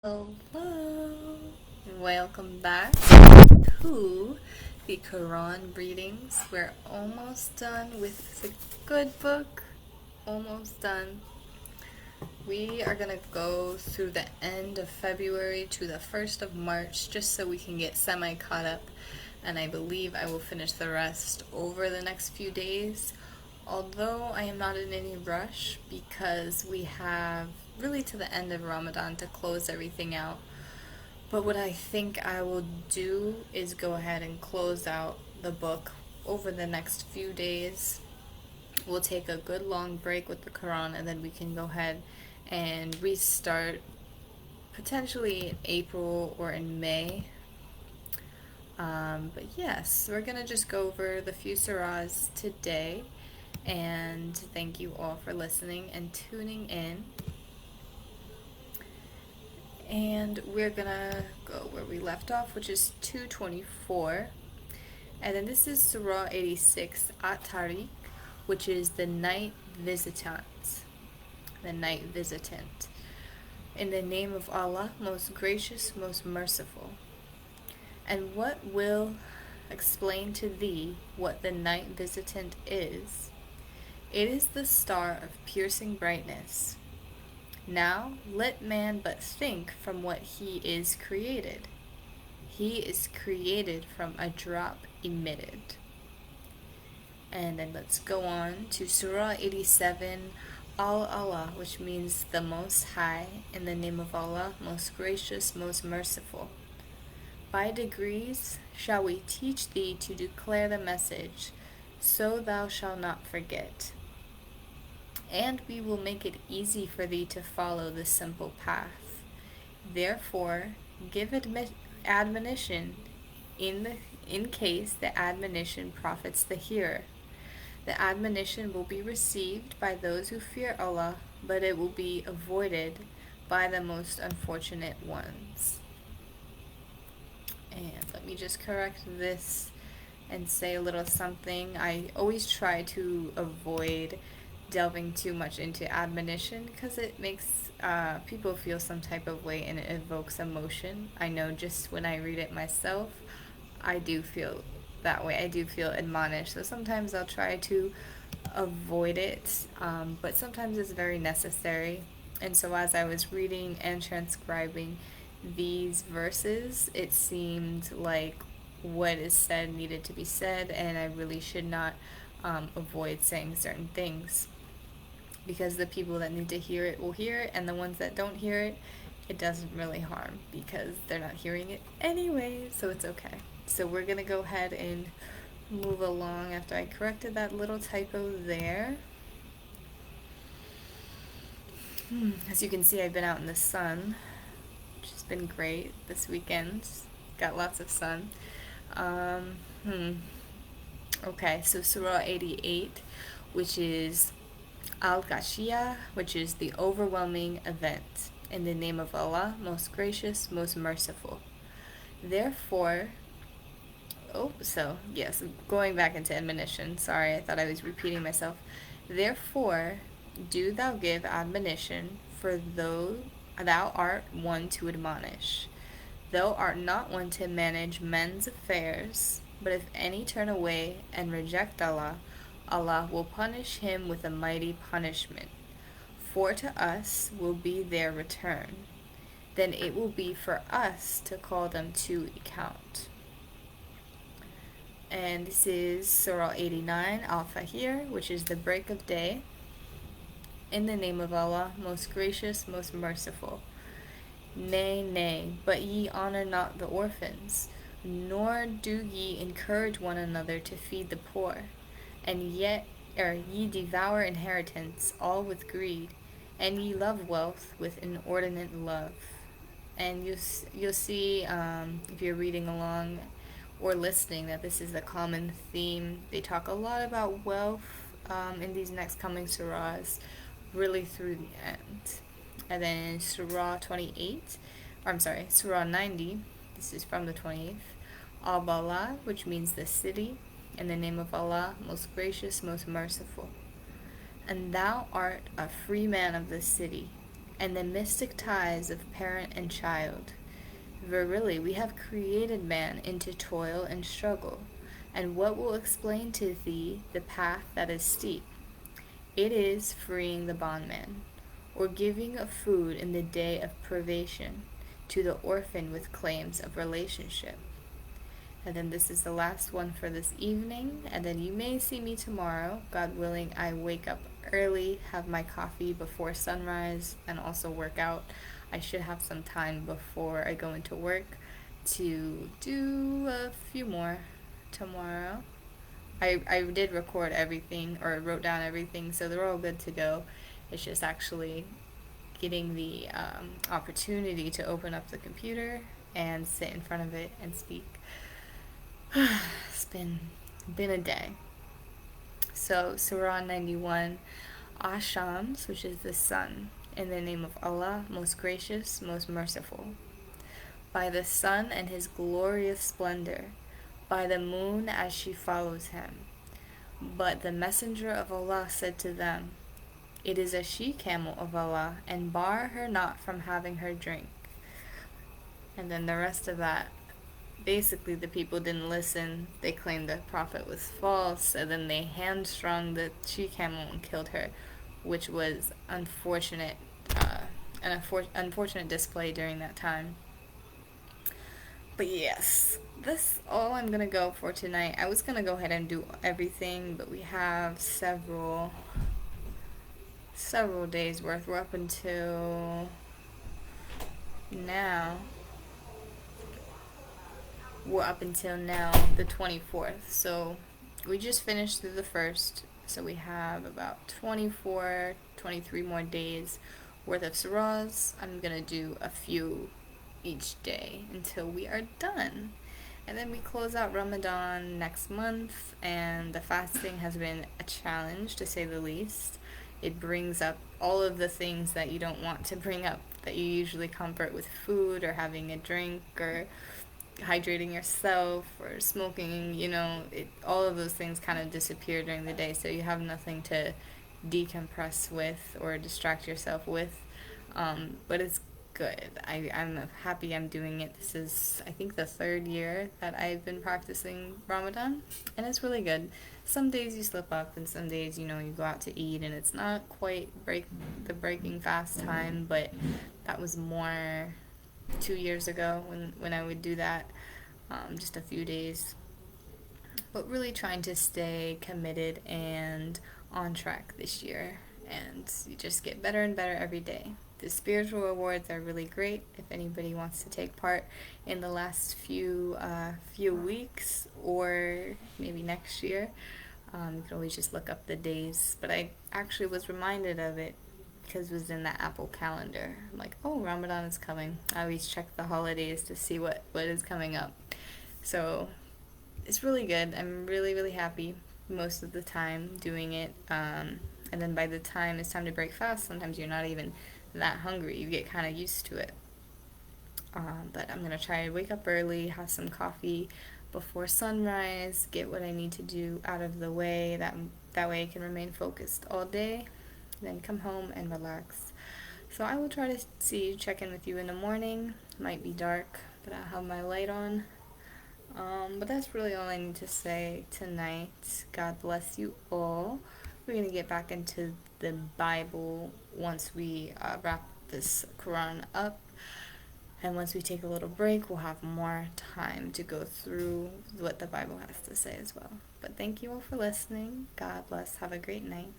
Hello, welcome back to the Quran readings. We're almost done with the good book. Almost done. We are gonna go through the end of February to the 1st of March just so we can get semi caught up. And I believe I will finish the rest over the next few days. Although I am not in any rush because we have really to the end of Ramadan to close everything out. But what I think I will do is go ahead and close out the book over the next few days. We'll take a good long break with the Quran and then we can go ahead and restart potentially in April or in May. But yes, we're going to just go over the few surahs today. And thank you all for listening and tuning in. And we're gonna go where we left off, which is 224. And then this is Surah 86, At-Tariq, which is the night visitant. The night visitant. In the name of Allah, most gracious, most merciful. And what will explain to thee what the night visitant is? It is the star of piercing brightness. Now let man but think from what he is created. He is created from a drop emitted. And then let's go on to Surah 87, Al-Allah, which means the Most High, in the name of Allah, most gracious, most merciful. By degrees shall we teach thee to declare the message, so thou shalt not forget. And we will make it easy for thee to follow the simple path. Therefore, give admonition in case the admonition profits the hearer. The admonition will be received by those who fear Allah, but it will be avoided by the most unfortunate ones. And let me just correct this and say a little something. I always try to avoid delving too much into admonition because it makes people feel some type of way and it evokes emotion. I know just when I read it myself, I do feel that way. I do feel admonished. So sometimes I'll try to avoid it, but sometimes it's very necessary. And so as I was reading and transcribing these verses, it seemed like what is said needed to be said, and I really should not avoid saying certain things. Because the people that need to hear it will hear it, and the ones that don't hear it, it doesn't really harm because they're not hearing it anyway, so it's okay. So we're gonna go ahead and move along after I corrected that little typo there. As you can see, I've been out in the sun, which has been great this weekend. Got lots of sun. Okay, so Surah 88, which is Al-Ghashiyah, which is the overwhelming event. In the name of Allah, most gracious, most merciful. Therefore, going back into admonition. Sorry, I thought I was repeating myself. Therefore, do thou give admonition, for thou art one to admonish. Thou art not one to manage men's affairs, but if any turn away and reject Allah, Allah will punish him with a mighty punishment. For to us will be their return. Then it will be for us to call them to account. And this is Surah 89, Al-Fajr, which is the break of day. In the name of Allah, most gracious, most merciful. Nay, nay, but ye honor not the orphans, nor do ye encourage one another to feed the poor. And yet ye devour inheritance, all with greed, and ye love wealth with inordinate love. And you'll see, if you're reading along or listening, that this is a common theme. They talk a lot about wealth in these next coming surahs, really through the end. And then Surah 90, this is from the 28th, Al-Balad, which means the city, in the name of Allah, most gracious, most merciful. And thou art a free man of the city. and the mystic ties of parent and child. Verily, we have created man into toil and struggle, and what will explain to thee the path that is steep? It is freeing the bondman, or giving of food in the day of privation to the orphan with claims of relationship. And then this is the last one for this evening, and then you may see me tomorrow. God willing, I wake up early, have my coffee before sunrise, and also work out. I should have some time before I go into work to do a few more tomorrow. I did record everything, or wrote down everything, so they're all good to go. It's just actually getting the opportunity to open up the computer and sit in front of it and speak. It's been a day. So Surah 91, Ashams, which is the sun, in the name of Allah, most gracious, most merciful. By the sun and his glorious splendor, by the moon as she follows him. But the messenger of Allah said to them, it is a she-camel of Allah, and bar her not from having her drink. And then the rest of that, basically the people didn't listen. They claimed the prophet was false, and then they hamstrung the she-camel and killed her, which was unfortunate, unfortunate display during that time. But yes, that's all I'm gonna go for tonight. I was gonna go ahead and do everything, but we have several days worth. We're up until now. The 24th. So we just finished through the first. So we have about 23 more days worth of surahs. I'm gonna do a few each day until we are done. And then we close out Ramadan next month, and the fasting has been a challenge to say the least. It brings up all of the things that you don't want to bring up, that you usually comfort with food or having a drink or hydrating yourself or smoking, all of those things kind of disappear during the day, so you have nothing to decompress with or distract yourself with. But it's good. I'm happy I'm doing it. This is, I think, the 3rd year that I've been practicing Ramadan, and it's really good. Some days you slip up, and some days, you go out to eat, and it's not quite the breaking fast time, but that was more 2 years ago when I would do that, just a few days. But really trying to stay committed and on track this year, and you just get better and better every day. The spiritual rewards are really great. If anybody wants to take part in the last few weeks, or maybe next year, you can always just look up the days. But I actually was reminded of it because it was in the Apple calendar. I'm like, oh, Ramadan is coming. I always check the holidays to see what is coming up. So it's really good. I'm really, really happy most of the time doing it. And then by the time it's time to break fast, sometimes you're not even that hungry. You get kind of used to it. But I'm going to try to wake up early, have some coffee before sunrise, get what I need to do out of the way. That way I can remain focused all day, then come home and relax. So I will try to check in with you in the morning. Might be dark, but I'll have my light on. But that's really all I need to say tonight. God bless you all. We're going to get back into the Bible once we wrap this Quran up. And once we take a little break, we'll have more time to go through what the Bible has to say as well. But thank you all for listening. God bless. Have a great night.